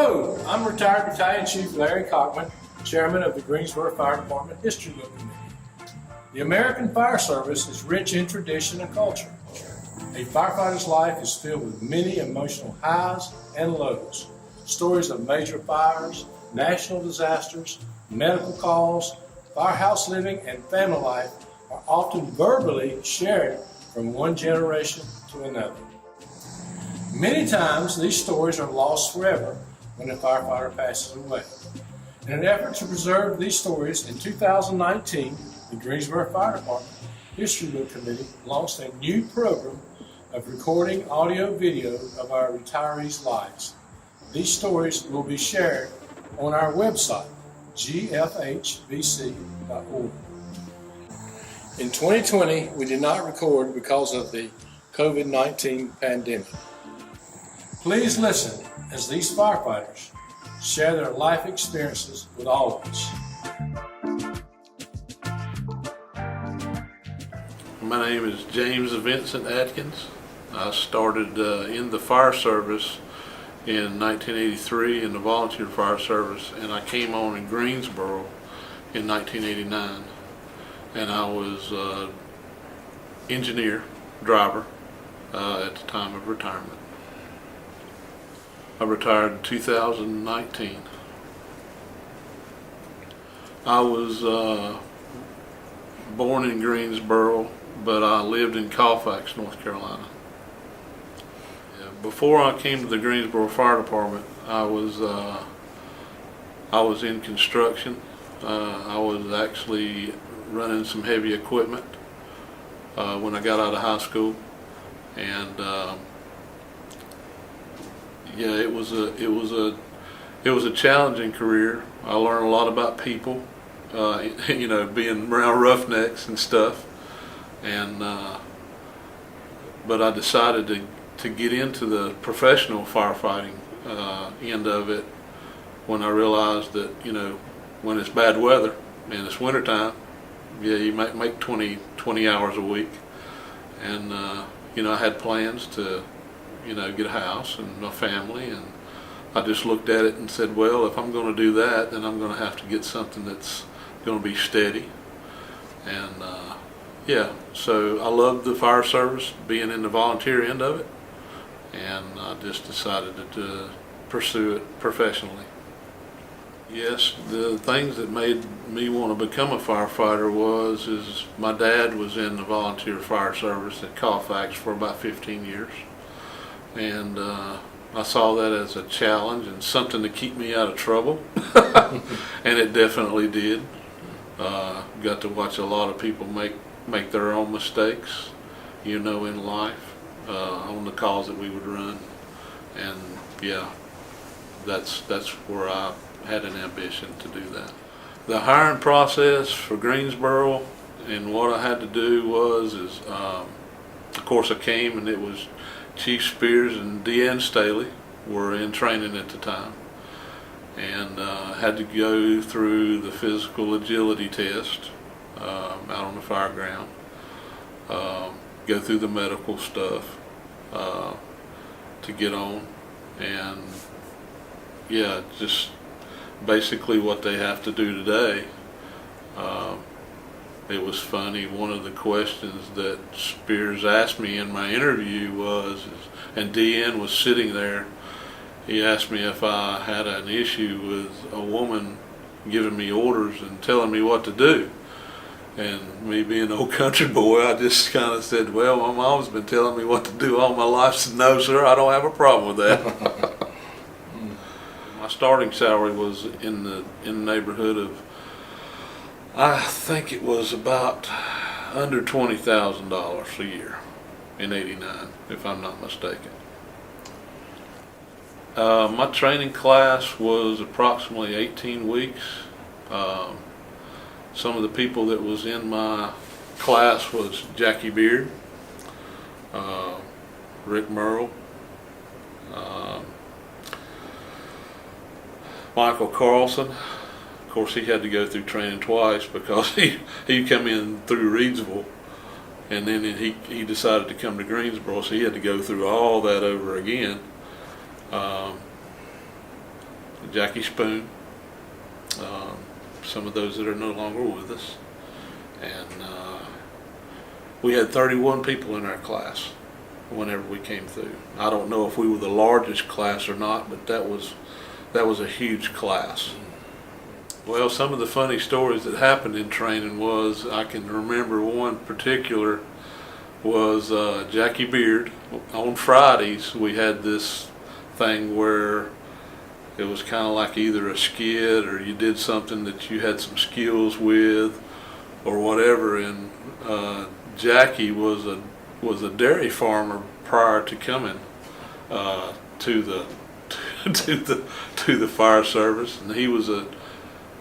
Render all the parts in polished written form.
Hello, I'm retired Battalion Chief Larry Cockman, Chairman of the Greensboro Fire Department History Book Committee. The American Fire Service is rich in tradition and culture. A firefighter's life is filled with many emotional highs and lows. Stories of major fires, national disasters, medical calls, firehouse living, and family life are often verbally shared from one generation to another. Many times, these stories are lost forever when a firefighter passes away. In an effort to preserve these stories, in 2019, the Greensboro Fire Department History Book Committee launched a new program of recording audio-video of our retirees' lives. These stories will be shared on our website, gfhbc.org. In 2020, we did not record because of the COVID-19 pandemic. Please listen as these firefighters share their life experiences with all of us. My name is James Vincent Atkins. I started in the fire service in 1983 in the volunteer fire service, and I came on in Greensboro in 1989. And I was engineer, driver at the time of retirement. I retired in 2019. I was born in Greensboro, but I lived in Colfax, North Carolina. Before I came to the Greensboro Fire Department, I was in construction. I was actually running some heavy equipment when I got out of high school, and yeah, it was a challenging career. I learned a lot about people, you know, being around roughnecks and stuff, and but I decided to get into the professional firefighting end of it when I realized that, you know, when it's bad weather and it's wintertime, yeah, you might make 20 hours a week, and you know, I had plans to, you know, get a house and a family, and I just looked at it and said, well, if I'm going to do that, then I'm going to have to get something that's going to be steady. And yeah, so I loved the fire service, being in the volunteer end of it, and I just decided to pursue it professionally. Yes, the things that made me want to become a firefighter is my dad was in the volunteer fire service at Colfax for about 15 years. And I saw that as a challenge and something to keep me out of trouble. And it definitely did. Got to watch a lot of people make their own mistakes, you know, in life, on the calls that we would run. And yeah, that's where I had an ambition to do that. The hiring process for Greensboro, and what I had to do is of course I came, and it was Chief Spears and Deanne Staley were in training at the time, and had to go through the physical agility test out on the fire ground, go through the medical stuff to get on, and yeah, just basically what they have to do today. It was funny, one of the questions that Spears asked me in my interview and Deanne was sitting there, he asked me if I had an issue with a woman giving me orders and telling me what to do. And me being an old country boy, I just kind of said, well, my mom's been telling me what to do all my life. I said, no, sir, I don't have a problem with that. My starting salary was in the neighborhood of, I think it was about under $20,000 a year in '89, if I'm not mistaken. My training class was approximately 18 weeks. Some of the people that was in my class was Jackie Beard, Rick Merle, Michael Carlson. Of course, he had to go through training twice because he come in through Reedsville, and then he decided to come to Greensboro, so he had to go through all that over again. Jackie Spoon, some of those that are no longer with us, and we had 31 people in our class whenever we came through. I don't know if we were the largest class or not, but that was a huge class. Well, some of the funny stories that happened in training was, I can remember one particular was Jackie Beard. On Fridays we had this thing where it was kind of like either a skit or you did something that you had some skills with or whatever, and Jackie was a dairy farmer prior to coming to the to the fire service, and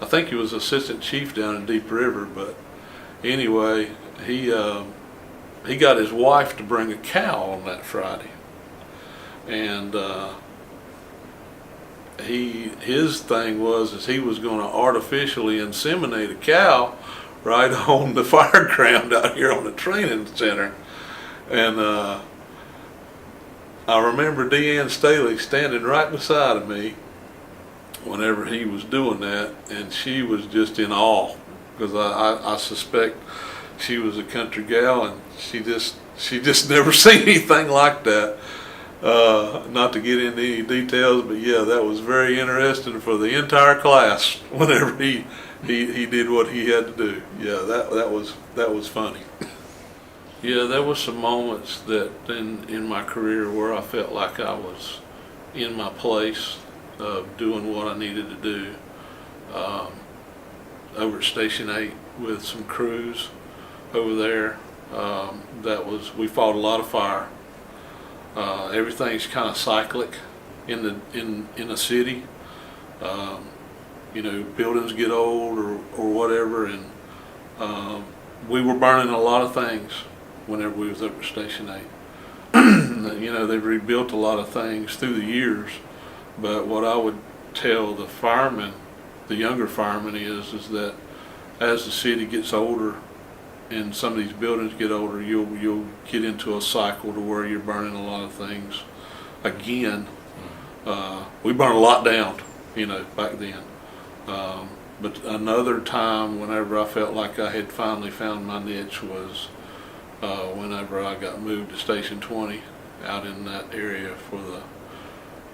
I think he was assistant chief down in Deep River. But anyway, he got his wife to bring a cow on that Friday, and his thing was he was going to artificially inseminate a cow right on the fire ground out here on the training center. And I remember Deanne Staley standing right beside of me whenever he was doing that, and she was just in awe, because I suspect she was a country gal, and she just never seen anything like that. Not to get into any details, but yeah, that was very interesting for the entire class whenever he did what he had to do. Yeah, that was funny. Yeah, there was some moments that in my career where I felt like I was in my place of doing what I needed to do. Over at Station 8 with some crews over there, we fought a lot of fire. Everything's kind of cyclic in a city. Buildings get old or whatever, and we were burning a lot of things whenever we was up at Station 8. They've rebuilt a lot of things through the years, but what I would tell the firemen, the younger firemen, is that as the city gets older and some of these buildings get older, you'll get into a cycle to where you're burning a lot of things again. We burned a lot down, back then. But another time whenever I felt like I had finally found my niche was whenever I got moved to Station 20 out in that area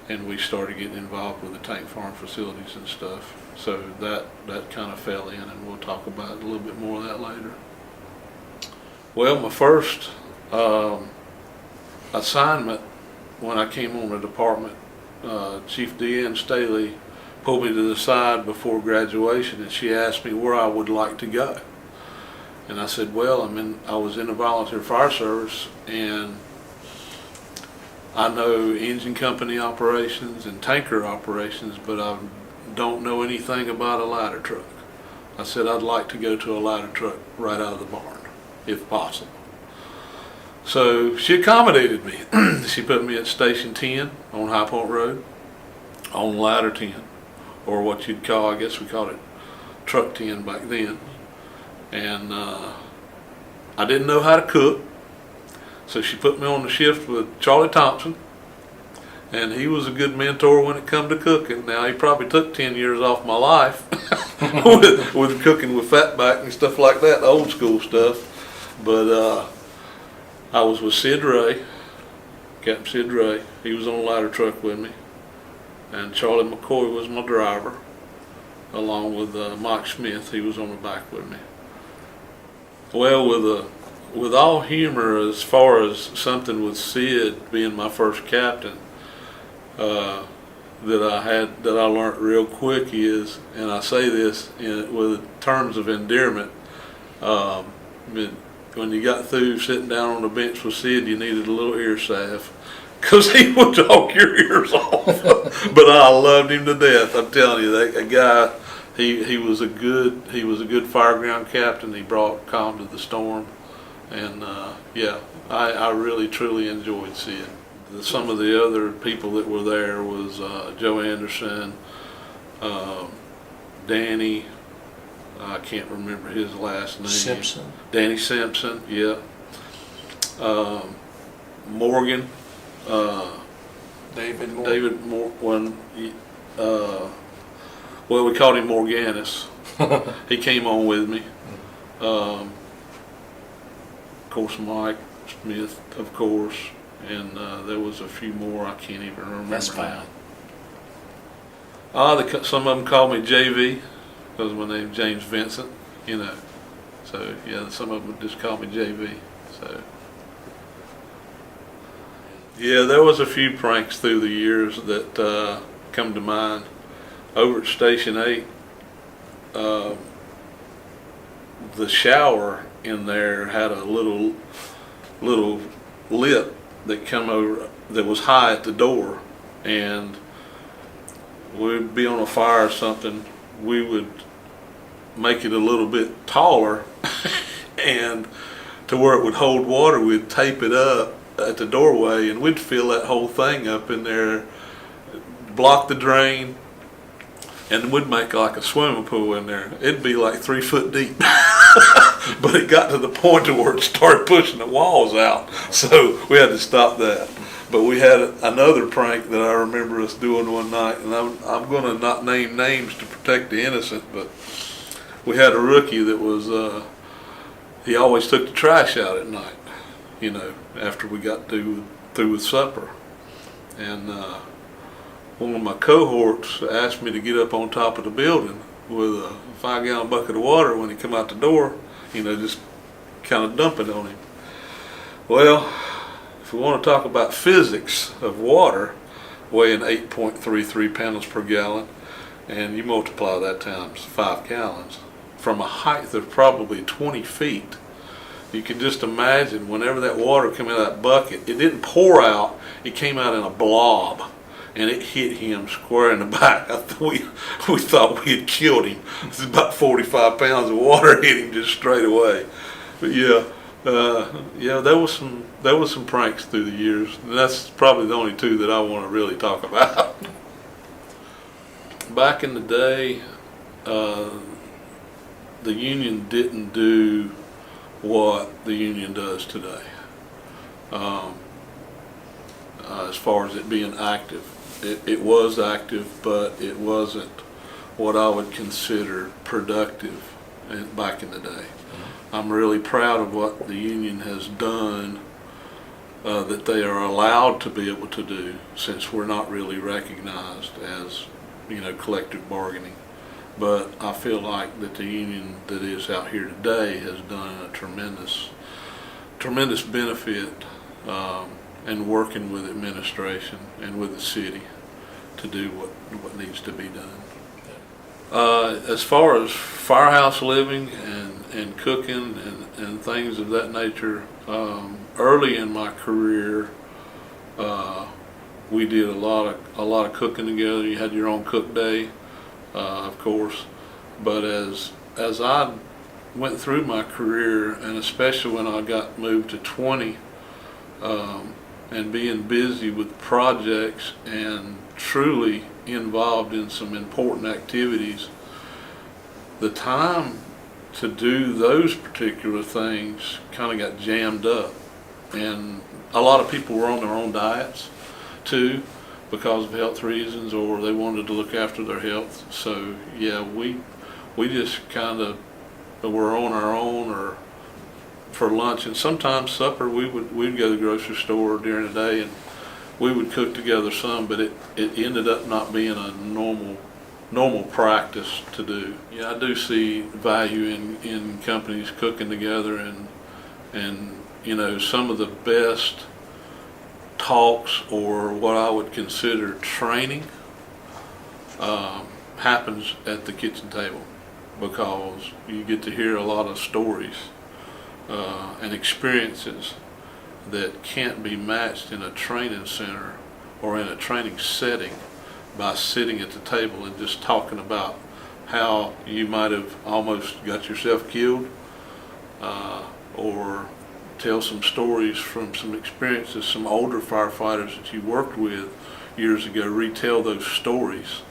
and we started getting involved with the tank farm facilities and stuff. So that kind of fell in, and we'll talk about a little bit more of that later. Well, my first assignment when I came on the department, Chief Deanne Staley pulled me to the side before graduation, and she asked me where I would like to go. And I said, well, I was in the volunteer fire service, and I know engine company operations and tanker operations, but I don't know anything about a ladder truck. I said I'd like to go to a ladder truck right out of the barn, if possible. So she accommodated me. She put me at Station 10 on High Point Road, on ladder 10, or what you'd call, I guess we called it truck 10 back then. And I didn't know how to cook, so she put me on the shift with Charlie Thompson, and he was a good mentor when it come to cooking. Now, he probably took 10 years off my life with cooking with fatback and stuff like that, old school stuff. But I was with Sid Ray, Captain Sid Ray. He was on a ladder truck with me, and Charlie McCoy was my driver, along with Mike Smith. He was on the back with me. Well, with all humor, as far as something with Sid being my first captain, that I learned real quick is, and I say this with terms of endearment, when you got through sitting down on the bench with Sid, you needed a little ear salve, because he would talk your ears off. But I loved him to death. I'm telling you, that guy. He was a good fireground captain. He brought calm to the storm, and I really truly enjoyed Sid. Some of the other people that were there was Joe Anderson, Danny. I can't remember his last name. Simpson. Danny Simpson. Yeah. Morgan. David Moore. David Moore. well, we called him Morganis. He came on with me. Of course, Mike Smith, of course, and there was a few more I can't even remember. That's fine. Some of them called me JV because my name's James Vincent, you know. So yeah, some of them would just call me JV. So yeah, there was a few pranks through the years that come to mind. Over at Station 8, the shower in there had a little lip that come over that was high at the door, and we'd be on a fire or something. We would make it a little bit taller, and to where it would hold water, we'd tape it up at the doorway, and we'd fill that whole thing up in there, block the drain, and we'd make like a swimming pool in there. It'd be like 3 foot deep. But it got to the point to where it started pushing the walls out. So we had to stop that. But we had another prank that I remember us doing one night, and I'm going to not name names to protect the innocent, but we had a rookie that was, he always took the trash out at night, you know, after we got through with supper. And one of my cohorts asked me to get up on top of the building with a 5-gallon bucket of water when he come out the door, you know, just kind of dump it on him. Well, if we want to talk about physics of water, weighing 8.33 pounds per gallon, and you multiply that times 5 gallons, from a height of probably 20 feet, you can just imagine whenever that water came out of that bucket, it didn't pour out, it came out in a blob. And it hit him square in the back. We thought we had killed him. It's about 45 pounds of water hit him just straight away. But yeah, there was some pranks through the years, and that's probably the only two that I want to really talk about. Back in the day, the union didn't do what the union does today, as far as it being active. It was active, but it wasn't what I would consider productive back in the day. I'm really proud of what the union has done, that they are allowed to be able to do, since we're not really recognized as, you know, collective bargaining. But I feel like that the union that is out here today has done a tremendous benefit and working with administration and with the city to do what needs to be done. As far as firehouse living and cooking and things of that nature, early in my career, we did a lot of cooking together. You had your own cook day, of course, but as I went through my career, and especially when I got moved to 20, and being busy with projects and truly involved in some important activities, the time to do those particular things kind of got jammed up. And a lot of people were on their own diets too, because of health reasons, or they wanted to look after their health. So yeah, we just kind of were on our own, or for lunch, and sometimes supper. We'd go to the grocery store during the day, and we would cook together some, but it ended up not being a normal practice to do. Yeah, I do see value in companies cooking together, and you know, some of the best talks, or what I would consider training, happens at the kitchen table, because you get to hear a lot of stories and experiences that can't be matched in a training center or in a training setting by sitting at the table and just talking about how you might have almost got yourself killed, or tell some stories from some experiences, some older firefighters that you worked with years ago, retell those stories,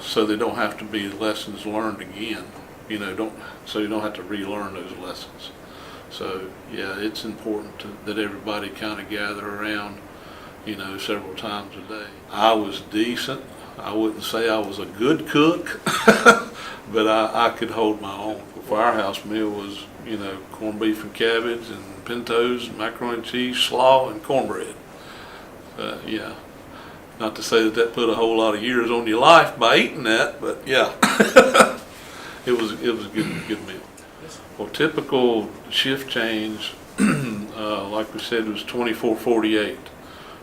so they don't have to be lessons learned again, you know, so you don't have to relearn those lessons. So yeah, it's important that everybody kind of gather around, you know, several times a day. I was decent I wouldn't say I was a good cook, but I could hold my own. The firehouse meal was, corned beef and cabbage and pintos, and macaroni and cheese, slaw, and cornbread. Yeah. Not to say that put a whole lot of years on your life by eating that, but yeah, it was a good meal. Well, typical shift change, like we said, was 24-48,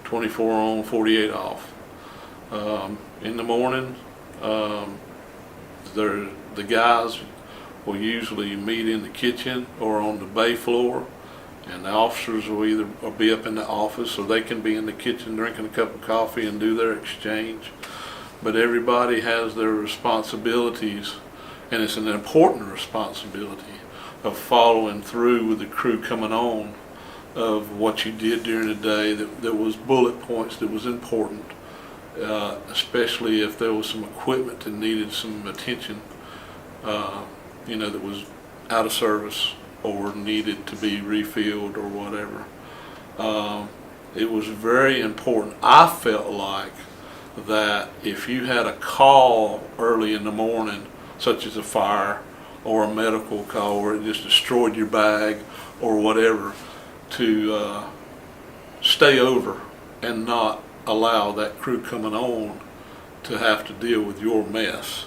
24 on, 48 off. In the morning, the guys will usually meet in the kitchen or on the bay floor, and the officers will either be up in the office or they can be in the kitchen drinking a cup of coffee and do their exchange. But everybody has their responsibilities, and it's an important responsibility of following through with the crew coming on of what you did during the day that was bullet points that was important, especially if there was some equipment that needed some attention, that was out of service or needed to be refilled or whatever. It was very important. I felt like that if you had a call early in the morning, such as a fire or a medical call where it just destroyed your bag or whatever, to stay over and not allow that crew coming on to have to deal with your mess.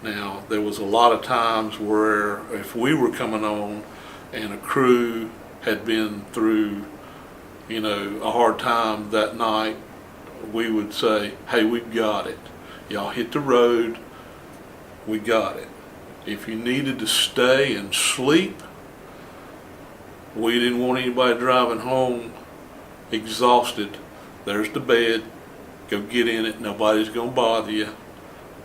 Now, there was a lot of times where if we were coming on and a crew had been through, a hard time that night, we would say, hey, we've got it. Y'all hit the road, we got it. If you needed to stay and sleep, we didn't want anybody driving home exhausted. There's the bed, go get in it, nobody's gonna bother you.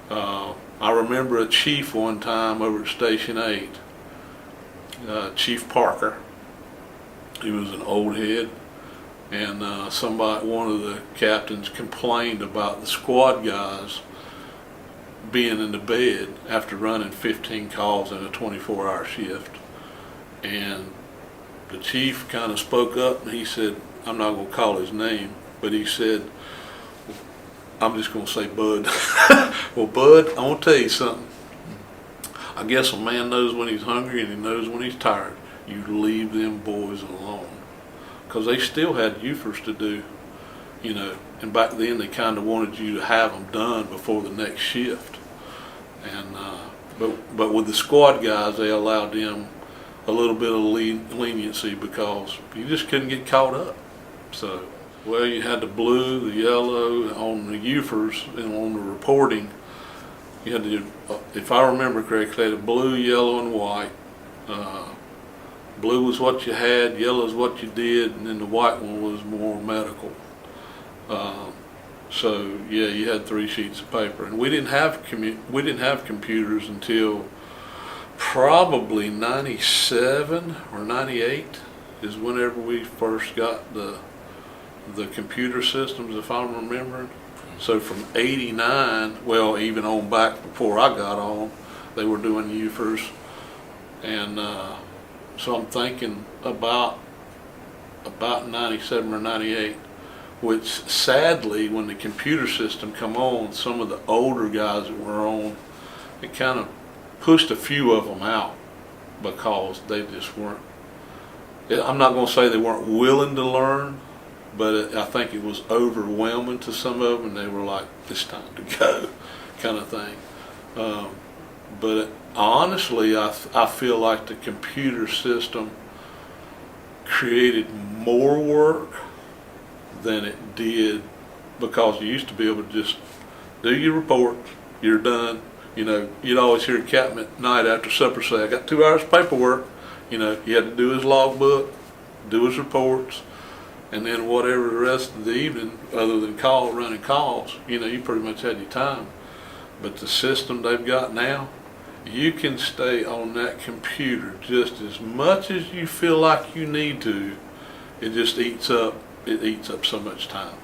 I remember a chief one time over at Station 8, Chief Parker. He was an old head, and one of the captains complained about the squad guys being in the bed after running 15 calls in a 24-hour shift. And the chief kind of spoke up and he said, I'm not going to call his name, but he said, I'm just going to say Bud. Well, Bud, I want to tell you something. I guess a man knows when he's hungry and he knows when he's tired. You leave them boys alone. Because they still had UFers to do, and back then they kind of wanted you to have them done before the next shift. And but with the squad guys, they allowed them a little bit of leniency because you just couldn't get caught up. So, well, you had the blue, the yellow on the UFers, and on the reporting, you had to, if I remember correctly, they had blue, yellow, and white. Blue was what you had, yellow is what you did, and then the white one was more medical. So yeah, you had 3 sheets of paper, and we didn't have computers until probably 97 or 98 is whenever we first got the computer systems, if I'm remembering. So from 89, well, even on back before I got on, they were doing UFers, and so I'm thinking about 97 or 98. Which sadly, when the computer system come on, some of the older guys that were on, it kind of pushed a few of them out because they just weren't, I'm not going to say they weren't willing to learn, but I think it was overwhelming to some of them, and they were like, it's time to go, kind of thing. But honestly, I feel like the computer system created more work than it did, because you used to be able to just do your report, you're done. You'd always hear a captain at night after supper say, I got 2 hours of paperwork. He had to do his logbook, do his reports, and then whatever the rest of the evening, other than running calls, you pretty much had your time. But the system they've got now, you can stay on that computer just as much as you feel like you need to. It just eats up so much time.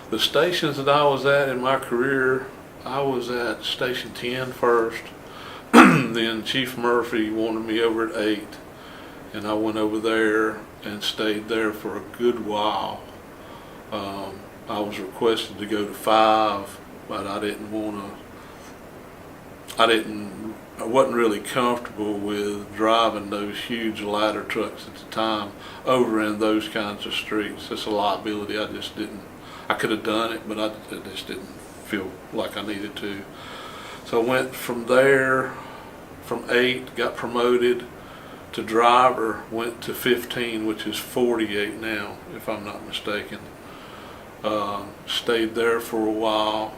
The stations that I was at in my career, I was at Station 10 first. Then Chief Murphy wanted me over at 8, and I went over there and stayed there for a good while. I was requested to go to 5 but I wasn't really comfortable with driving those huge ladder trucks at the time over in those kinds of streets. It's a liability. I could have done it, but I just didn't feel like I needed to. So I went from there, from 8, got promoted to driver, went to 15, which is 48 now, if I'm not mistaken. Stayed there for a while.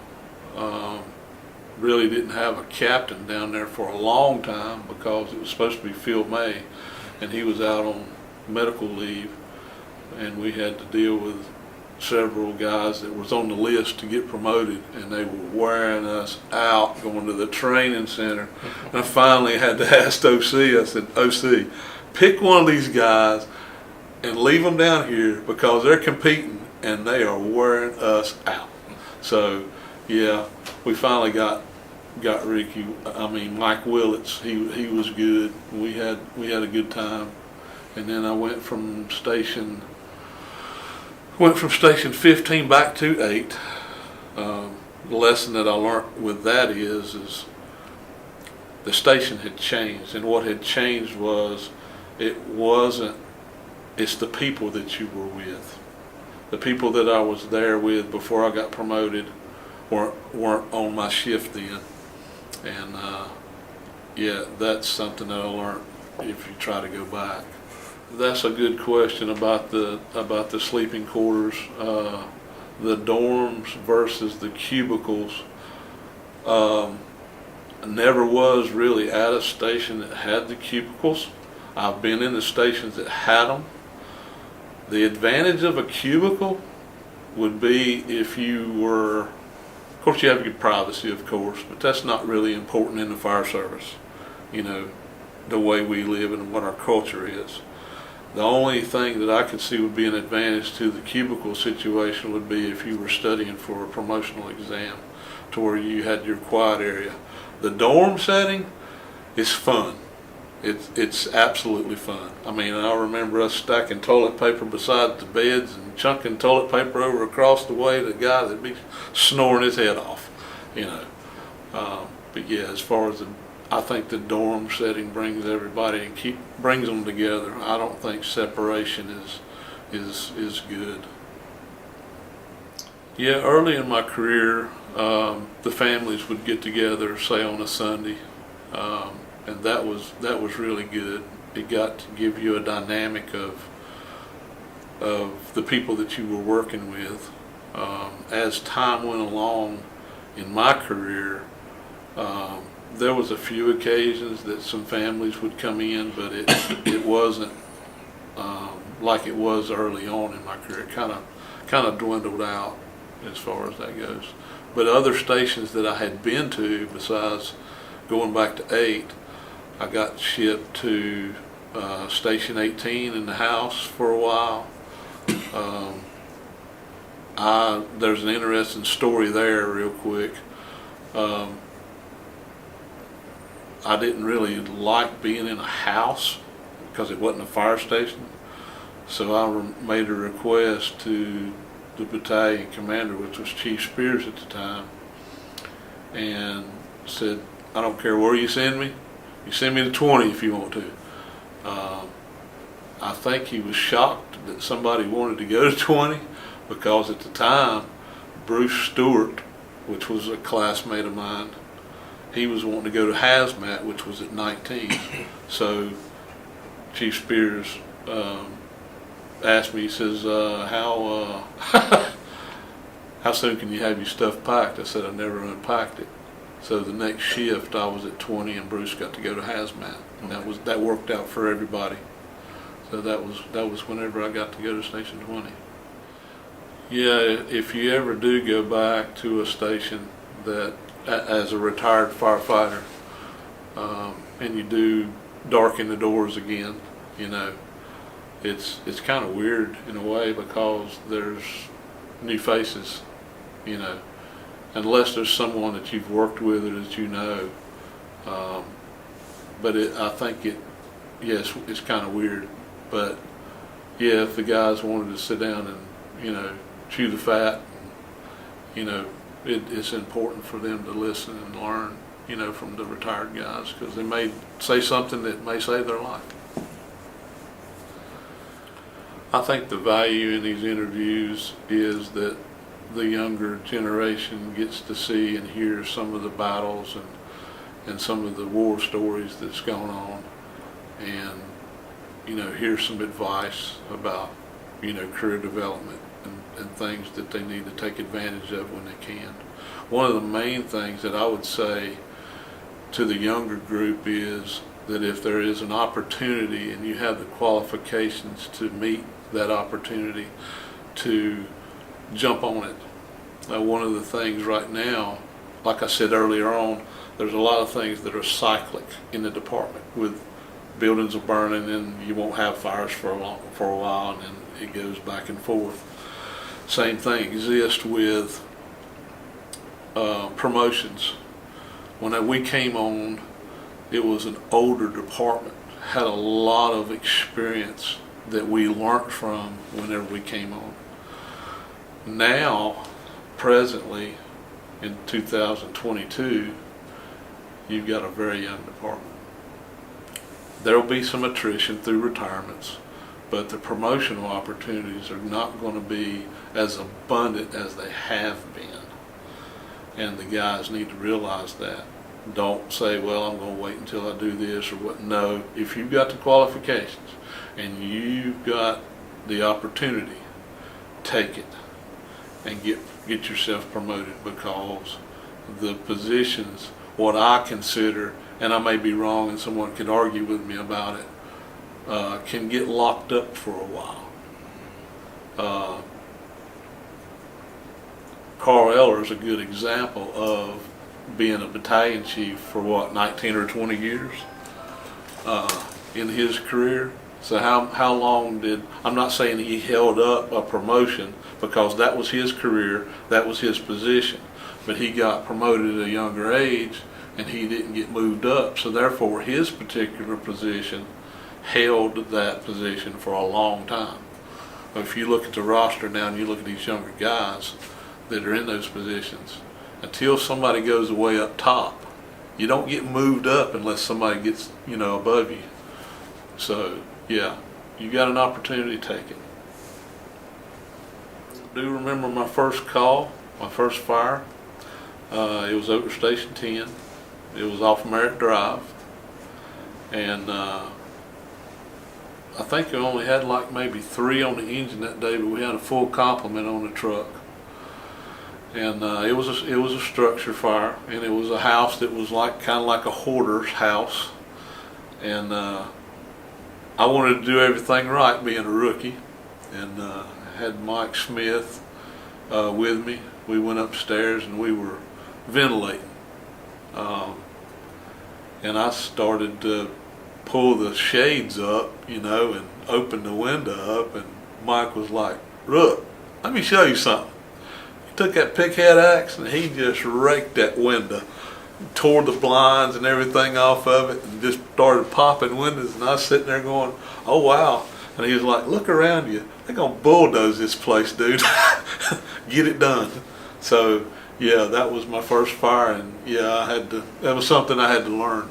Really didn't have a captain down there for a long time because it was supposed to be Phil May, and he was out on medical leave, and we had to deal with several guys that was on the list to get promoted, and they were wearing us out going to the training center. And I finally had to ask OC, I said, OC, pick one of these guys and leave them down here because they're competing and they are wearing us out. So yeah, we finally got Ricky. Mike Willits. He was good. We had a good time. And then I went from station 15 back to 8. The lesson that I learned with that is the station had changed, and what had changed was it's the people that you were with. The people that I was there with before I got promoted weren't on my shift then. And yeah, that's something that I learned if you try to go back. That's a good question about the sleeping quarters, the dorms versus the cubicles. I never was really at a station that had the cubicles. I've been in the stations that had them. The advantage of a cubicle would be if you were, of course you have your privacy, of course, but that's not really important in the fire service, the way we live and what our culture is. The only thing that I could see would be an advantage to the cubicle situation would be if you were studying for a promotional exam to where you had your quiet area. The dorm setting is fun. It's absolutely fun. I remember us stacking toilet paper beside the beds and chunking toilet paper over across the way to the guy that'd be snoring his head off, But yeah, as far as I think the dorm setting brings everybody and brings them together. I don't think separation is good. Yeah, early in my career, the families would get together, say on a Sunday, and that was really good. It got to give you a dynamic of the people that you were working with. As time went along in my career, there was a few occasions that some families would come in, but it wasn't like it was early on in my career. It kind of dwindled out as far as that goes. But other stations that I had been to, besides going back to 8, I got shipped to Station 18 in the house for a while. There's an interesting story there real quick. I didn't really like being in a house because it wasn't a fire station. So I made a request to the battalion commander, which was Chief Spears at the time, and said, I don't care where you send me. You send me to 20 if you want to. I think he was shocked that somebody wanted to go to 20 because at the time, Bruce Stewart, which was a classmate of mine, he was wanting to go to hazmat, which was at 19. So Chief Spears asked me, he says, how soon can you have your stuff packed? I said, I never unpacked it. So the next shift I was at 20 and Bruce got to go to hazmat, and that worked out for everybody. So that was whenever I got to go to Station 20. Yeah, if you ever do go back to a station that as a retired firefighter, and you do darken the doors again, it's kind of weird in a way because there's new faces, unless there's someone that you've worked with or that but I think it's kind of weird. But yeah, if the guys wanted to sit down and chew the fat, it's important for them to listen and learn, from the retired guys, because they may say something that may save their life. I think the value in these interviews is that the younger generation gets to see and hear some of the battles and some of the war stories that's going on, and hear some advice about career development and things that they need to take advantage of when they can. One of the main things that I would say to the younger group is that if there is an opportunity and you have the qualifications to meet that opportunity, to jump on it. One of the things right now, like I said earlier on, there's a lot of things that are cyclic in the department. With buildings are burning and you won't have fires for a while, and then it goes back and forth. Same thing exists with promotions. When we came on, it was an older department, had a lot of experience that we learned from whenever we came on. Now, presently, in 2022, you've got a very young department. There'll be some attrition through retirements, but the promotional opportunities are not going to be as abundant as they have been. And the guys need to realize that. Don't say, well, I'm going to wait until I do this or what. No, if you've got the qualifications and you've got the opportunity, take it and get yourself promoted, because the positions, what I consider, and I may be wrong and someone could argue with me about it, can get locked up for a while. Carl Eller is a good example of being a battalion chief for 19 or 20 years in his career. So how long I'm not saying he held up a promotion, because that was his career, that was his position, but he got promoted at a younger age and he didn't get moved up, so therefore his particular position held that position for a long time. If you look at the roster now and you look at these younger guys that are in those positions, until somebody goes way up top, you don't get moved up unless somebody gets above you. So yeah, you got an opportunity, take it. I do remember my first call, my first fire. It was over Station 10. It was off Merritt Drive, and I think we only had like maybe 3 on the engine that day, but we had a full complement on the truck. And it was a structure fire, and it was a house that was kind of like a hoarder's house. And I wanted to do everything right, being a rookie, and I had Mike Smith with me. We went upstairs and we were ventilating, and I started to pull the shades up, and open the window up, and Mike was like, "Look, let me show you something." He took that pickhead axe and he just raked that window, tore the blinds and everything off of it, and just started popping windows. And I was sitting there going, "Oh wow!" And he was like, "Look around you. They're gonna bulldoze this place, dude. Get it done." So yeah, that was my first fire, and yeah, that was something I had to learn.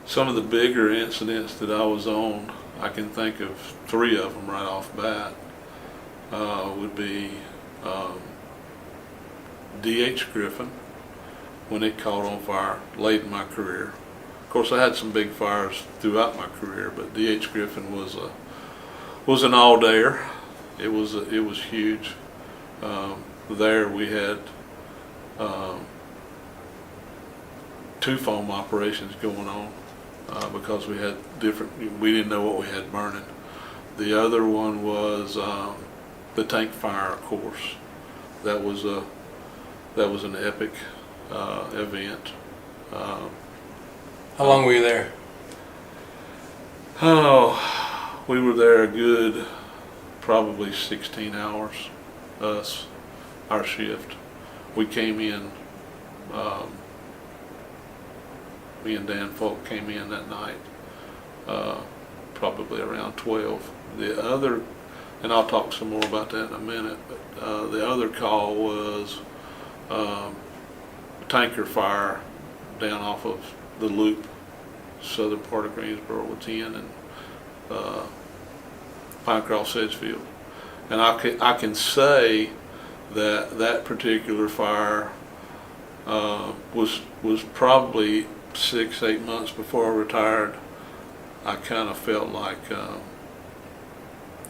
Some of the bigger incidents that I was on, I can think of 3 of them right off bat. Would be D.H. Griffin, when it caught on fire late in my career. Of course, I had some big fires throughout my career, but D.H. Griffin was an all-dayer. It was huge. There we had 2 foam operations going on because we didn't know what we had burning. The other one was the tank fire, of course. That was an epic event. How long were you there? Oh, we were there a good probably 16 hours, our shift. We came in, me and Dan Folk came in that night, probably around 12. The other, and I'll talk some more about that in a minute, but the other call was tanker fire down off of the Loop, southern part of Greensboro with 10 and Pinecroft Sedgefield. And I can say that that particular fire was probably 6-8 months before I retired. I kind of felt like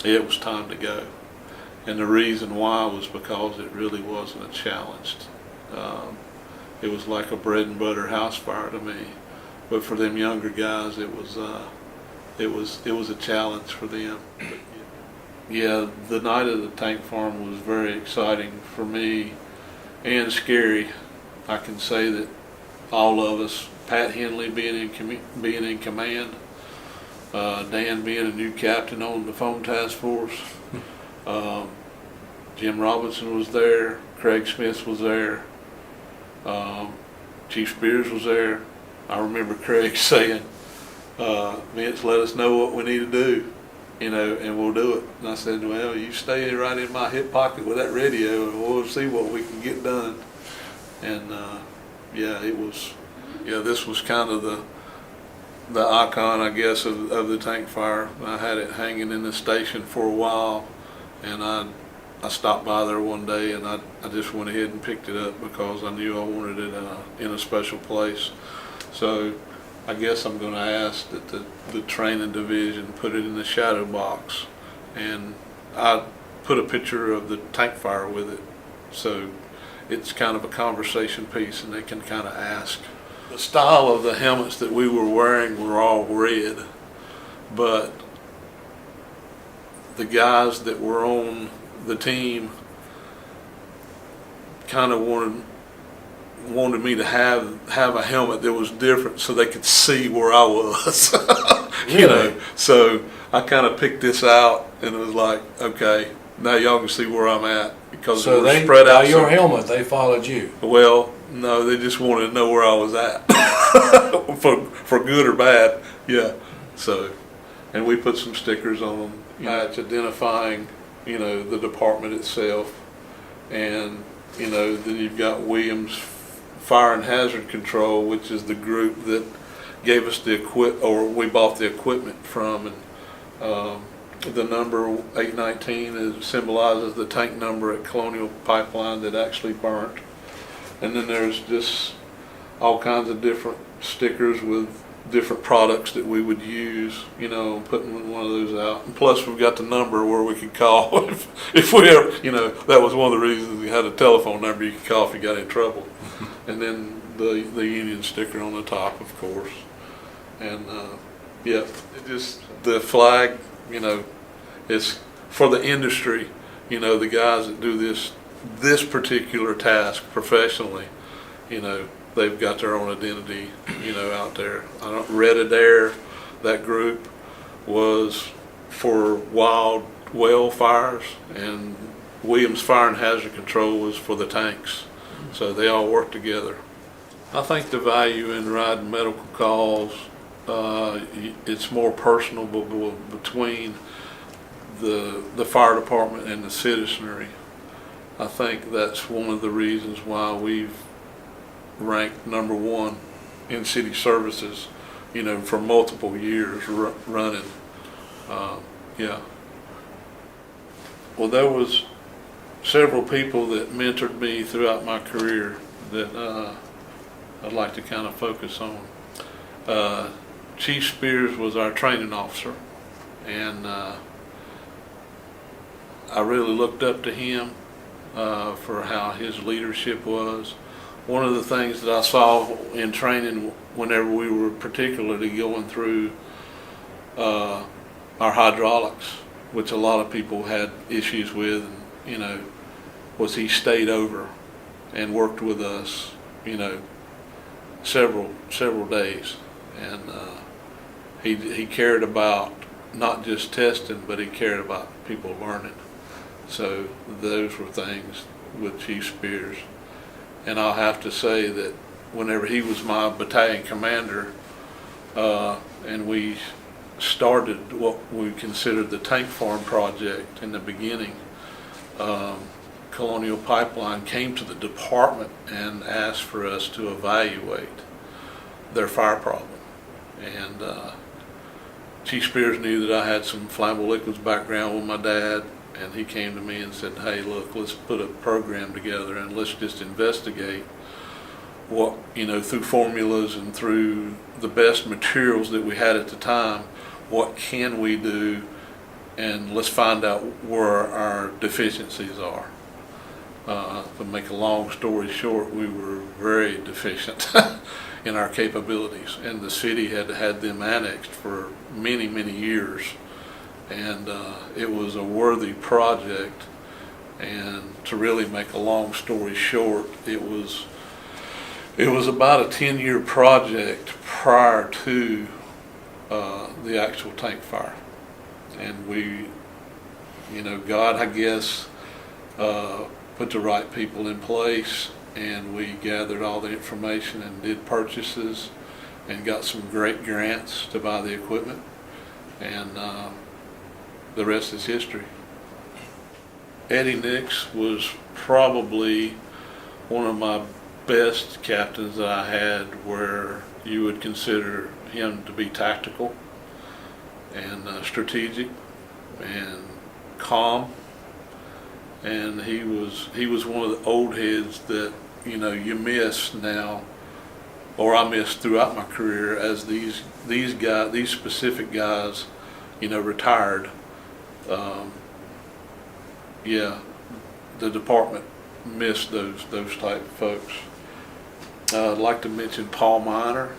it was time to go. And the reason why was because it really wasn't a challenge. It was like a bread and butter house fire to me. But for them younger guys, it was a challenge for them. But, yeah, the night of the tank farm was very exciting for me and scary. I can say that all of us, Pat Henley being in command, Dan being a new captain on the phone task force, Jim Robinson was there, Craig Smith was there, Chief Spears was there. I remember Craig saying, Vince, let us know what we need to do, and we'll do it. And I said, well, you stay right in my hip pocket with that radio and we'll see what we can get done. And this was kind of the icon, I guess, of the tank fire. I had it hanging in the station for a while, and I stopped by there one day and I just went ahead and picked it up because I knew I wanted it in a special place. So I guess I'm going to ask that the training division put it in the shadow box, and I put a picture of the tank fire with it, so it's kind of a conversation piece and they can kind of ask. The style of the helmets that we were wearing were all red, but the guys that were on the team kind of wanted me to have a helmet that was different so they could see where I was. Really? So I kind of picked this out and it was like, okay, now y'all can see where I'm at, because So we're they, spread out. by your helmet, they followed you. Well, no, they just wanted to know where I was at, for good or bad. Yeah. So, and we put some stickers on them, that's identifying, the department itself, and then you've got Williams Fire and Hazard Control, which is the group that gave us we bought the equipment from, and the number 819 symbolizes the tank number at Colonial Pipeline that actually burnt. And then there's just all kinds of different stickers with different products that we would use, putting one of those out. And plus we've got the number where we could call if we ever, that was one of the reasons we had a telephone number you could call if you got in trouble. And then the Union sticker on the top, of course. And it just, the flag, it's for the industry, the guys that do this particular task professionally, they've got their own identity, out there. Red Adair, that group was for wild well fires, and Williams Fire and Hazard Control was for the tanks. So they all work together. I think the value in riding medical calls, it's more personal between the fire department and the citizenry. I think that's one of the reasons why we've ranked number one in city services, for multiple years running. Well, there was several people that mentored me throughout my career that I'd like to kind of focus on. Chief Spears was our training officer, and I really looked up to him for how his leadership was. One of the things that I saw in training whenever we were particularly going through our hydraulics, which a lot of people had issues with, was he stayed over and worked with us, several days, and he cared about not just testing, but he cared about people learning. So those were things with Chief Spears. And I'll have to say that whenever he was my battalion commander, and we started what we considered the tank farm project in the beginning, Colonial Pipeline came to the department and asked for us to evaluate their fire problem. And Chief Spears knew that I had some flammable liquids background with my dad, and he came to me and said, hey, look, let's put a program together and let's just investigate what, through formulas and through the best materials that we had at the time, what can we do, and let's find out where our deficiencies are. To make a long story short, we were very deficient in our capabilities, and the city had had them annexed for many, many years, and it was a worthy project. And to really make a long story short, it was about a 10-year project prior to the actual tank fire. And we, God, I guess, put the right people in place, and we gathered all the information and did purchases and got some great grants to buy the equipment, and the rest is history. Eddie Nix was probably one of my best captains that I had, where you would consider him to be tactical and strategic and calm. And he was one of the old heads that you miss now, or I missed throughout my career, as these specific guys retired. The department missed those type of folks. I'd like to mention Paul Miner.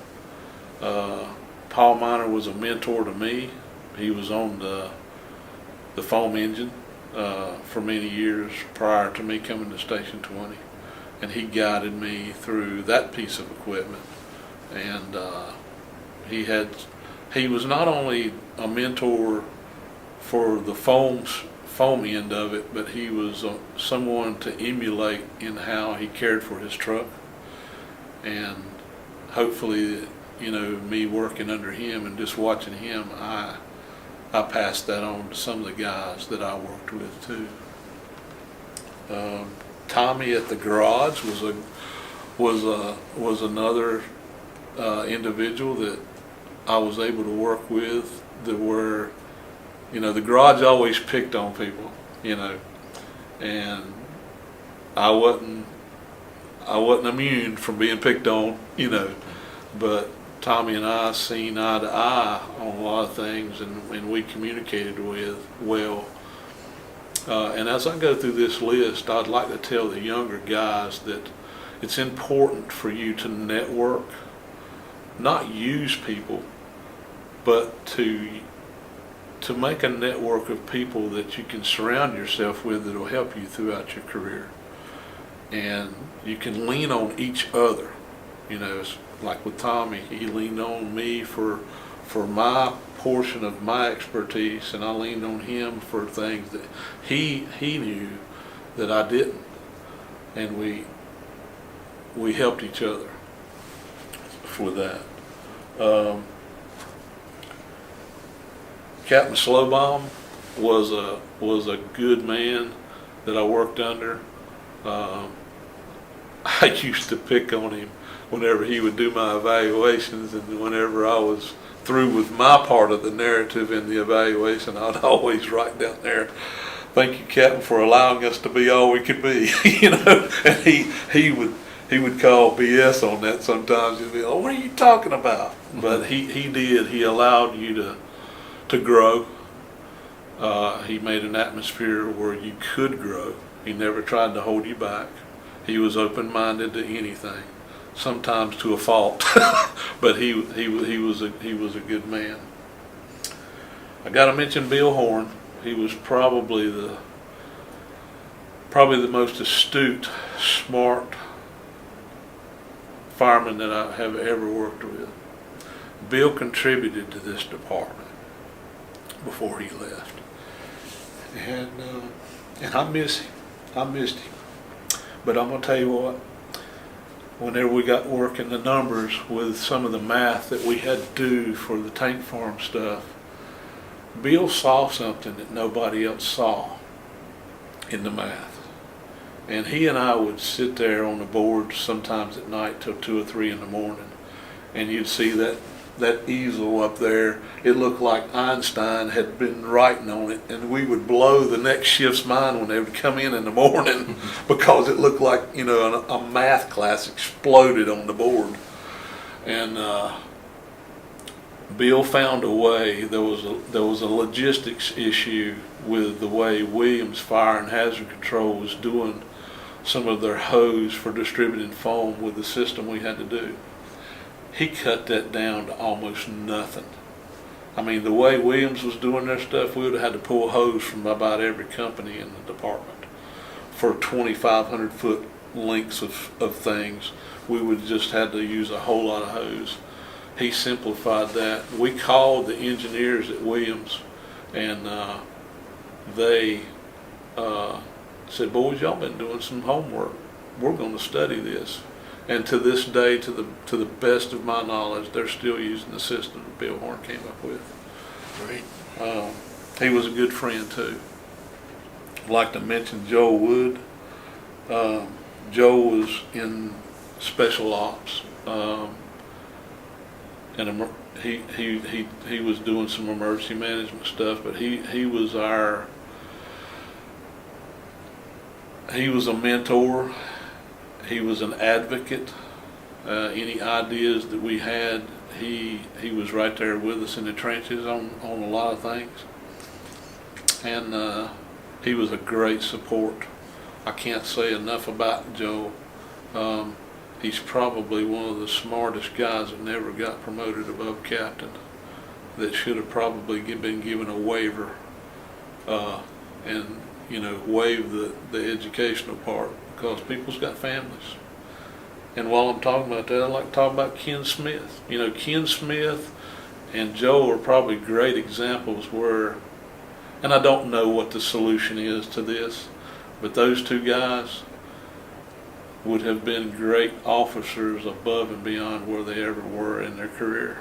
Paul Miner was a mentor to me. He was on the foam engine for many years prior to me coming to Station 20, and he guided me through that piece of equipment. And he was not only a mentor for the foam end of it, but he was someone to emulate in how he cared for his truck. And hopefully, me working under him and just watching him, I passed that on to some of the guys that I worked with too. Tommy at the garage was another individual that I was able to work with, that were, the garage always picked on people, and I wasn't immune from being picked on, but Tommy and I seen eye to eye on a lot of things, and we communicated well. And as I go through this list, I'd like to tell the younger guys that it's important for you to network, not use people, but to make a network of people that you can surround yourself with that will help you throughout your career. And you can lean on each other. It's like with Tommy, he leaned on me for my portion of my expertise, and I leaned on him for things that he knew that I didn't, and we helped each other for that. Captain Slowbaum was a good man that I worked under. I used to pick on him whenever he would do my evaluations, and whenever I was through with my part of the narrative in the evaluation, I'd always write down there, "Thank you, Captain, for allowing us to be all we could be." And he would call BS on that sometimes. He'd be like, "What are you talking about?" But he did. He allowed you to grow. He made an atmosphere where you could grow. He never tried to hold you back. He was open-minded to anything, sometimes to a fault, but he was a good man. I got to mention Bill Horn. He was probably the most astute, smart fireman that I have ever worked with. Bill contributed to this department before he left, and I miss him. I missed him. But I'm going to tell you what, whenever we got working the numbers with some of the math that we had to do for the tank farm stuff, Bill saw something that nobody else saw in the math. And he and I would sit there on the board sometimes at night till 2 or 3 in the morning, and you'd see that easel up there. It looked like Einstein had been writing on it, and we would blow the next shift's mind when they would come in the morning because it looked like, you know, a math class exploded on the board. And Bill found a way. There was a logistics issue with the way Williams Fire and Hazard Control was doing some of their hose for distributing foam with the system we had to do. He cut that down to almost nothing. I mean, the way Williams was doing their stuff, we would have had to pull hose from about every company in the department for 2,500 foot lengths of things. We would just had to use a whole lot of hose. He simplified that. We called the engineers at Williams, and they said, "Boys, y'all been doing some homework. We're going to study this." And to this day, to the best of my knowledge, they're still using the system that Bill Horn came up with. Great. He was a good friend too. I'd like to mention Joe Wood. Joe was in special ops, and he was doing some emergency management stuff. But he was a mentor. He was an advocate. Any ideas that we had, he was right there with us in the trenches on a lot of things. And he was a great support. I can't say enough about Joe. He's probably one of the smartest guys that never got promoted above captain, that should have probably been given a waiver and, you know, waive the educational part, because people's got families. And while I'm talking about that, I'd like to talk about Ken Smith. You know, Ken Smith and Joe are probably great examples where, and I don't know what the solution is to this, but those two guys would have been great officers above and beyond where they ever were in their career.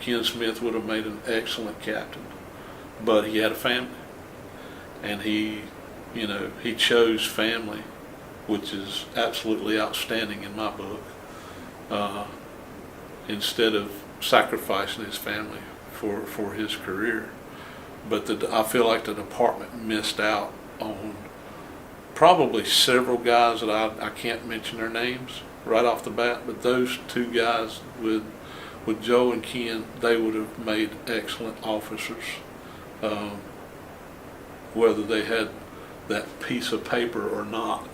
Ken Smith would have made an excellent captain, but he had a family, and he chose family, which is absolutely outstanding in my book, instead of sacrificing his family for his career. But I feel like the department missed out on probably several guys that I can't mention their names right off the bat, but those two guys with Joe and Ken, they would have made excellent officers, whether they had that piece of paper or not.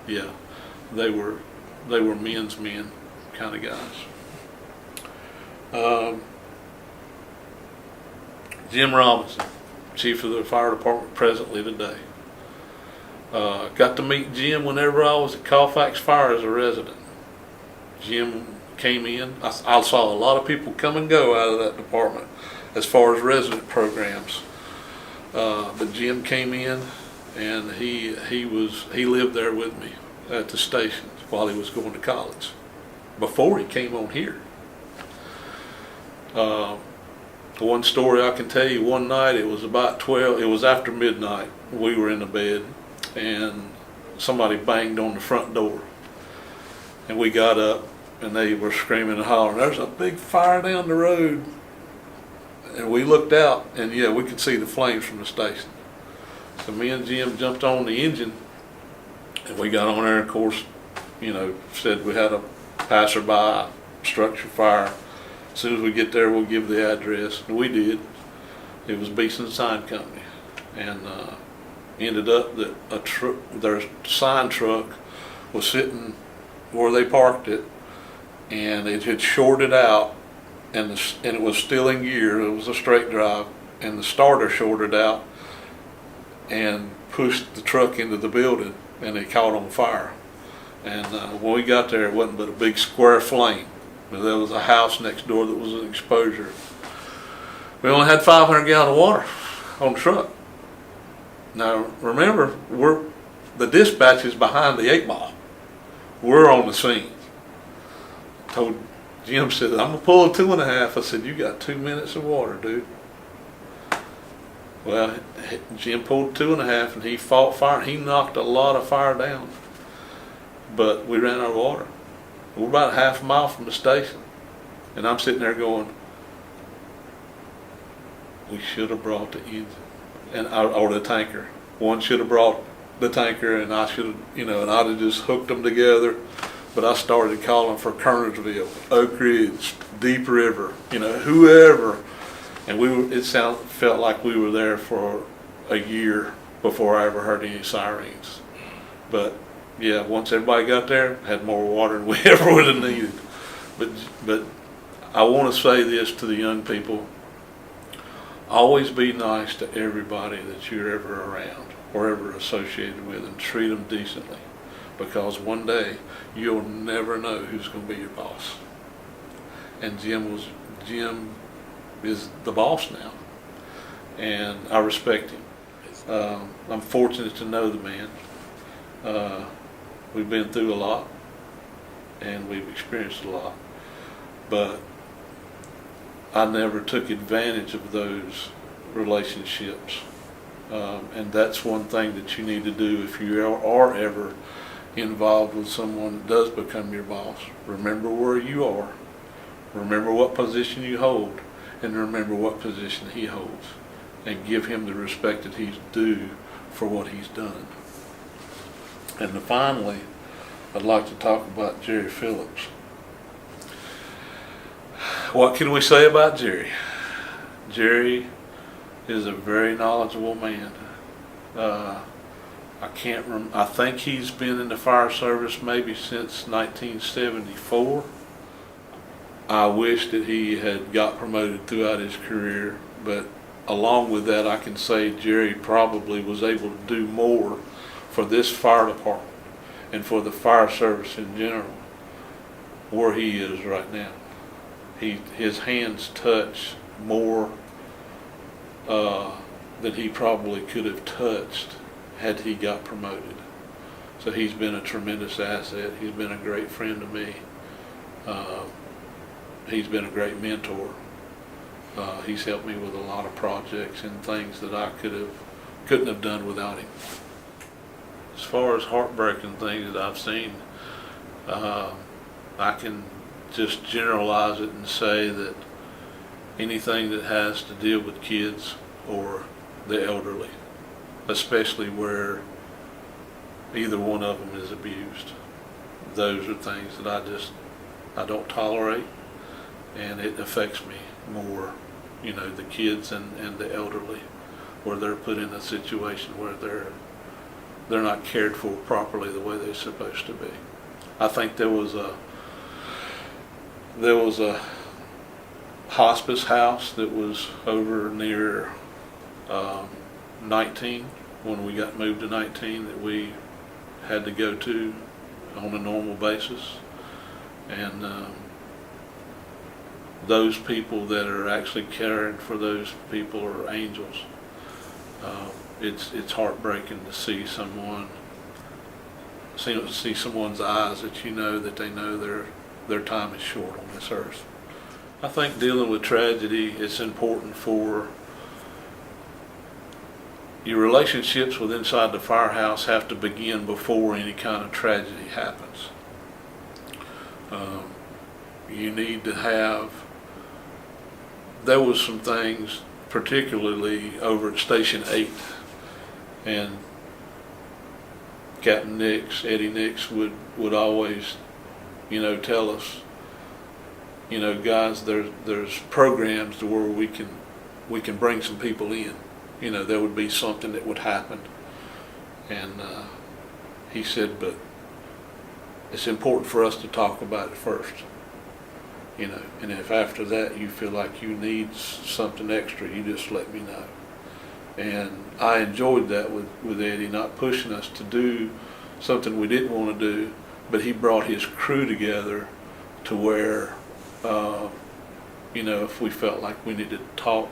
Yeah, they were men's men kind of guys. Jim Robinson, chief of the fire department presently today. Got to meet Jim whenever I was at Colfax Fire as a resident. Jim came in. I saw a lot of people come and go out of that department as far as resident programs. But Jim came in, and he lived there with me at the station while he was going to college, before he came on here. One story I can tell you, one night it was about 12, it was after midnight, we were in the bed, and somebody banged on the front door, and we got up, and they were screaming and hollering, "There's a big fire down the road." And we looked out, and yeah, we could see the flames from the station. So me and Jim jumped on the engine, and we got on there, and of course, you know, said we had a passerby, structure fire. As soon as we get there, we'll give the address. And we did. It was Beeson Sign Company. And ended up that their sign truck was sitting where they parked it, and it had shorted out, and it was still in gear. It was a straight drive, and the starter shorted out and pushed the truck into the building, and it caught on fire. And when we got there, it wasn't but a big square flame. But there was a house next door that was an exposure. We only had 500 gallons of water on the truck. Now remember, the dispatch is behind the 8-ball. We're on the scene. I told Jim, said, "I'm gonna pull a 2.5." I said, "You got 2 minutes of water, dude." Well, Jim pulled 2.5, and he fought fire. He knocked a lot of fire down. but we ran out of water. We're about half a mile from the station, and I'm sitting there going, we should have brought the engine or the tanker. One should have brought the tanker, and I should have, and I'd have just hooked them together. But I started calling for Kernersville, Oak Ridge, Deep River, whoever, and felt like we were there for a year before I ever heard any sirens. But yeah, once everybody got there, had more water than we ever would have needed. But I want to say this to the young people: always be nice to everybody that you're ever around or ever associated with, and treat them decently, because one day you'll never know who's going to be your boss. And Jim is the boss now, and I respect him. I'm fortunate to know the man. We've been through a lot, and we've experienced a lot, but I never took advantage of those relationships. And that's one thing that you need to do if you are ever involved with someone that does become your boss. Remember where you are, remember what position you hold, and remember what position he holds, and give him the respect that he's due for what he's done. And finally, I'd like to talk about Jerry Phillips. What can we say about Jerry? Jerry is a very knowledgeable man. I think he's been in the fire service maybe since 1974. I wish that he had got promoted throughout his career, but along with that, I can say Jerry probably was able to do more for this fire department and for the fire service in general where he is right now. His hands touch more than he probably could have touched had he got promoted. So he's been a tremendous asset. He's been a great friend to me. He's been a great mentor. He's helped me with a lot of projects and things that I couldn't have done without him. As far as heartbreaking things that I've seen, I can just generalize it and say that anything that has to deal with kids or the elderly, especially where either one of them is abused, those are things that I don't tolerate, and it affects me more, the kids and the elderly, where they're put in a situation where they're not cared for properly the way they're supposed to be. I think there was a hospice house that was over near 19, when we got moved to 19, that we had to go to on a normal basis, and those people that are actually caring for those people are angels. It's heartbreaking to see someone's eyes that that they know their time is short on this earth. I think dealing with tragedy, it's important for your relationships with inside the firehouse have to begin before any kind of tragedy happens. You need to have, there was some things, particularly over at Station 8, and Captain Eddie Nix would always, tell us, guys, there's programs to where we can bring some people in. There would be something that would happen, and he said, but it's important for us to talk about it first. And if after that you feel like you need something extra, you just let me know. And I enjoyed that with Eddie, not pushing us to do something we didn't want to do, but he brought his crew together to where, if we felt like we needed to talk,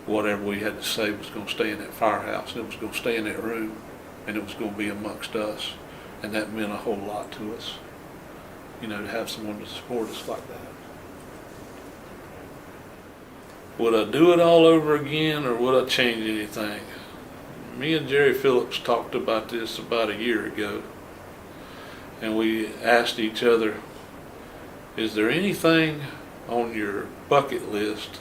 whatever we had to say was going to stay in that firehouse, and it was going to stay in that room, and it was going to be amongst us. And that meant a whole lot to us, to have someone to support us like that. Would I do it all over again, or would I change anything? Me and Jerry Phillips talked about this about a year ago, and we asked each other, is there anything on your bucket list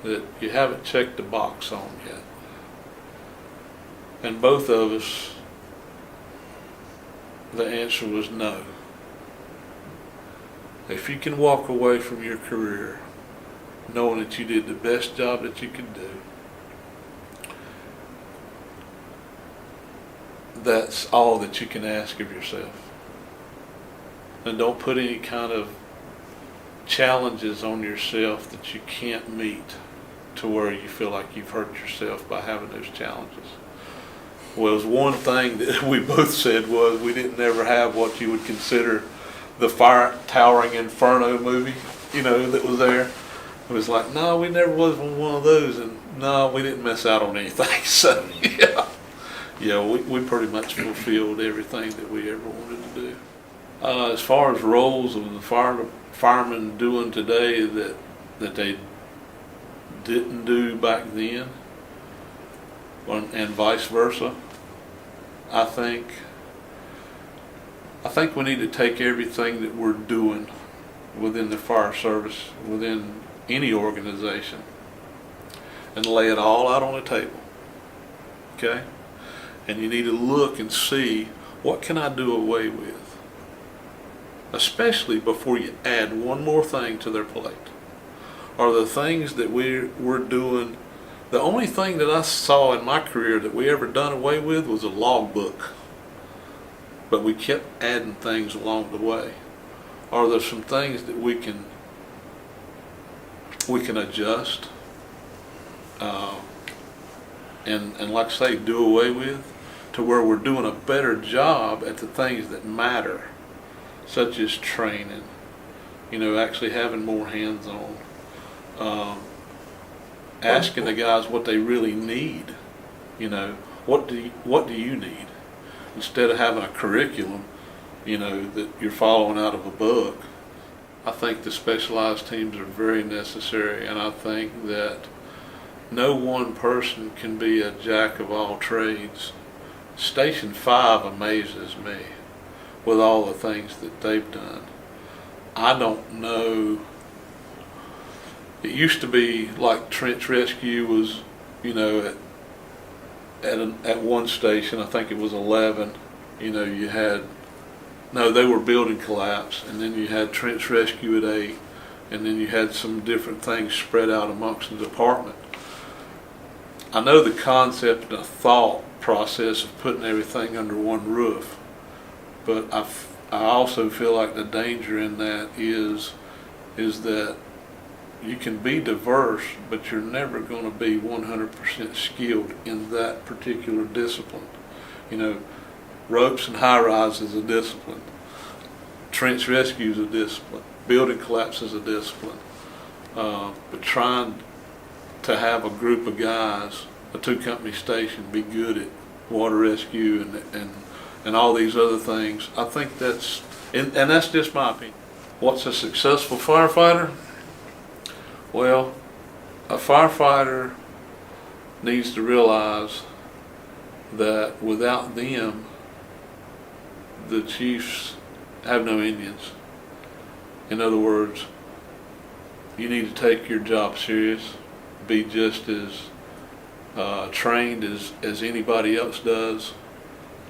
that you haven't checked the box on yet? And both of us, the answer was no. If you can walk away from your career knowing that you did the best job that you could do, that's all that you can ask of yourself. And don't put any kind of challenges on yourself that you can't meet to where you feel like you've hurt yourself by having those challenges. Well, it was one thing that we both said was we didn't ever have what you would consider the Towering Inferno movie, that was there. It was like, no, we never was one of those, and no, we didn't miss out on anything. So, we pretty much fulfilled everything that we ever wanted to do. As far as roles of the firemen doing today that they didn't do back then, and vice versa, I think we need to take everything that we're doing within the fire service, within any organization, and lay it all out on the table. Okay? And you need to look and see, what can I do away with? Especially before you add one more thing to their plate. Are the things that we're doing, the only thing that I saw in my career that we ever done away with was a logbook. But we kept adding things along the way. Are there some things that we can adjust and like I say, do away with, to where we're doing a better job at the things that matter, such as training, actually having more hands-on, asking the guys what they really need. What do you need? Instead of having a curriculum, that you're following out of a book. I think the specialized teams are very necessary, and I think that no one person can be a jack of all trades. Station 5 amazes me with all the things that they've done. I don't know. It used to be like trench rescue was, at one station, I think it was 11, you had, they were building collapse, and then you had trench rescue at 8, and then you had some different things spread out amongst the department. I know the concept and the thought process of putting everything under one roof, but I also feel like the danger in that is that you can be diverse, but you're never going to be 100% skilled in that particular discipline. Ropes and high-rise is a discipline. Trench rescue is a discipline. Building collapse is a discipline. But trying to have a group of guys, a two-company station, be good at water rescue and all these other things, I think that's, and that's just my opinion. What's a successful firefighter? Well, a firefighter needs to realize that without them, the chiefs have no Indians. In other words, you need to take your job serious, be just as trained as anybody else does.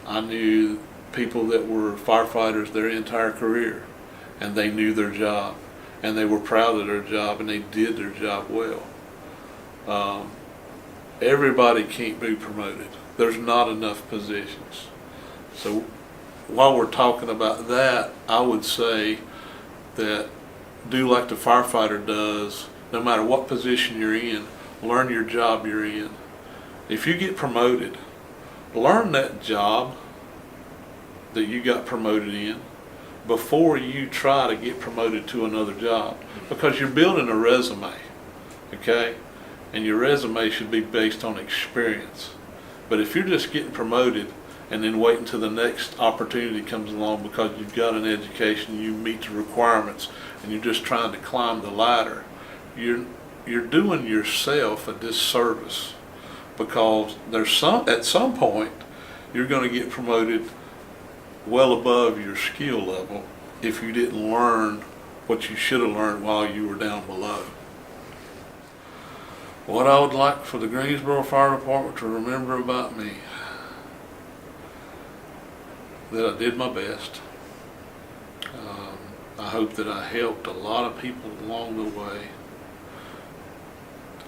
I knew people that were firefighters their entire career, and they knew their job, and they were proud of their job, and they did their job well. Everybody can't be promoted. There's not enough positions. So while we're talking about that, I would say that do like the firefighter does. No matter what position you're in, learn your job you're in. If you get promoted, learn that job that you got promoted in before you try to get promoted to another job, because you're building a resume, okay? And your resume should be based on experience. But if you're just getting promoted and then waiting till the next opportunity comes along because you've got an education, you meet the requirements, and you're just trying to climb the ladder, you're doing yourself a disservice, because at some point you're going to get promoted well above your skill level if you didn't learn what you should have learned while you were down below. What I would like for the Greensboro Fire Department to remember about me, that I did my best. I hope that I helped a lot of people along the way,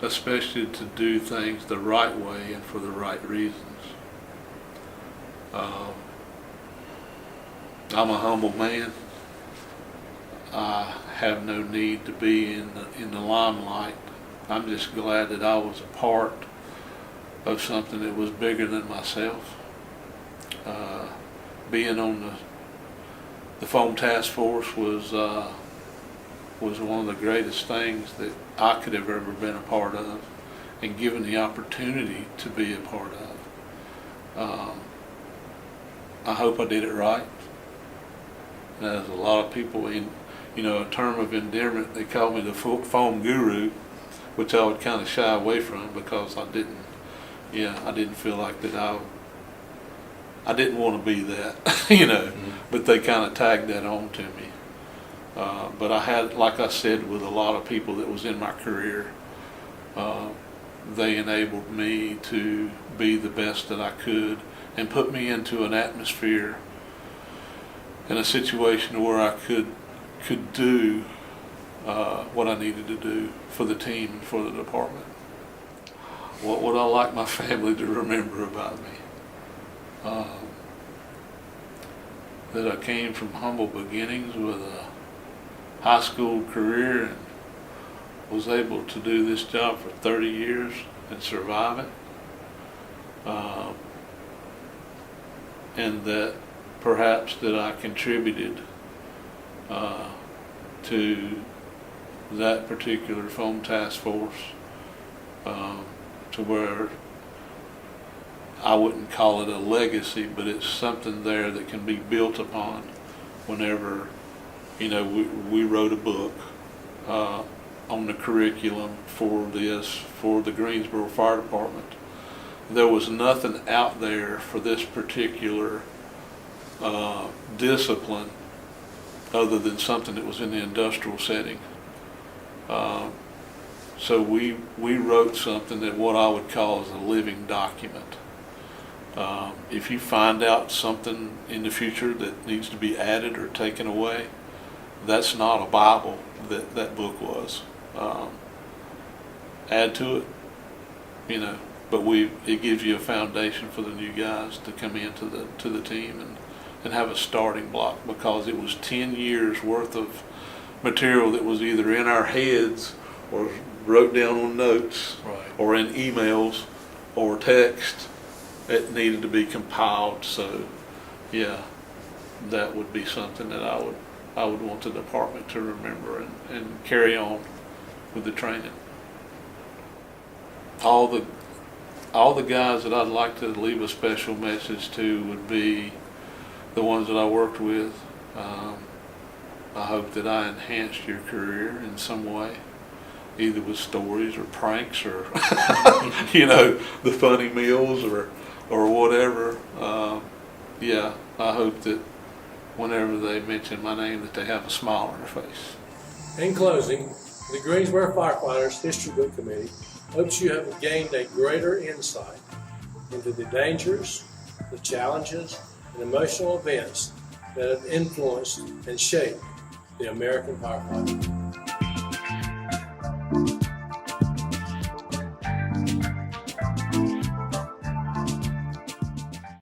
especially to do things the right way and for the right reasons. I'm a humble man. I have no need to be in the limelight. I'm just glad that I was a part of something that was bigger than myself. Being on the foam task force was one of the greatest things that I could have ever been a part of, and given the opportunity to be a part of. I hope I did it right. There's a lot of people in, a term of endearment, they call me the foam guru, which I would kind of shy away from because I didn't feel like that I didn't want to be that, Mm-hmm. but they kind of tagged that on to me. But I had, like I said, with a lot of people that was in my career, they enabled me to be the best that I could and put me into an atmosphere in a situation where I could do what I needed to do for the team and for the department. What would I like my family to remember about me? That I came from humble beginnings with a high school career and was able to do this job for 30 years and survive it. And that perhaps that I contributed to that particular foam task force to where I wouldn't call it a legacy, but it's something there that can be built upon whenever, we wrote a book on the curriculum for the Greensboro Fire Department. There was nothing out there for this particular discipline other than something that was in the industrial setting. So we wrote something that what I would call is a living document. If you find out something in the future that needs to be added or taken away, that's not a Bible that book was. Add to it, but it gives you a foundation for the new guys to come into the team and have a starting block, because it was 10 years worth of material that was either in our heads or wrote down on notes, Right. or in emails or text that needed to be compiled. So that would be something that I would want the department to remember and carry on with the training. All the guys that I'd like to leave a special message to would be the ones that I worked with. I hope that I enhanced your career in some way, either with stories or pranks or the funny meals or whatever. I hope that whenever they mention my name that they have a smile on their face. In closing, the Greensboro Firefighters History Book Committee hopes you have gained a greater insight into the dangers, the challenges, and emotional events that have influenced and shaped the American firefighter.